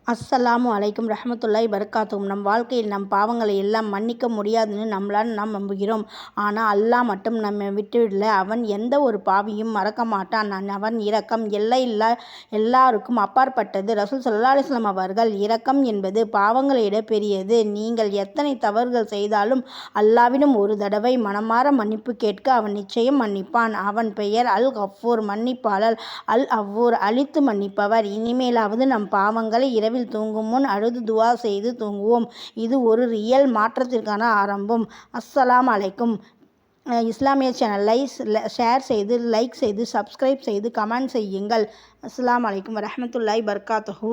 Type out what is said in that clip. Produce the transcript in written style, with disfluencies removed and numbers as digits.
அஸ்ஸலாமு அலைக்கும் ரஹ்மத்துல்லாஹி பரக்காத்துஹு. நம் வாழ்க்கையில் நம் பாவங்களை எல்லாம் மன்னிக்க முடியாதுன்னு நாம் நம்புகிறோம். ஆனால் அல்லாஹ் மட்டும் நம்மை விட்டுவிடல. அவன் எந்த ஒரு பாவியும் மறக்க மாட்டான். அவன் இரக்கம் எல்லையில்லா, எல்லாருக்கும் அப்பாற்பட்டது. ரசூல் ஸல்லல்லாஹு அலைஹி வஸல்லம் அவர்கள், இரக்கம் என்பது பாவங்களை விட பெரியது. நீங்கள் எத்தனை தவறுகள் செய்தாலும் அல்லாஹ்விடம் ஒரு தடவை மனமார மன்னிப்பு கேட்க அவன் நிச்சயம் மன்னிப்பான். அவன் பெயர் அல் கஃபூர், மன்னிப்பாளர். அல் அவ்வூர், அழித்து மன்னிப்பவர். இனிமேலாவது நம் பாவங்களை இரவில் தூங்கும் முன் அழுது துவா செய்து தூங்குவோம். இது ஒரு ரியல் மாற்றத்திற்கான ஆரம்பம். அஸ்ஸலாமு அலைக்கும். இஸ்லாமிய சேனலை ஷேர் செய்து, லைக் செய்து, சப்ஸ்கிரைப் செய்து, கமெண்ட் செய்யுங்கள். அஸ்ஸலாமு அலைக்கும் வரஹ்மத்துல்லாஹி பரக்காத்துஹு.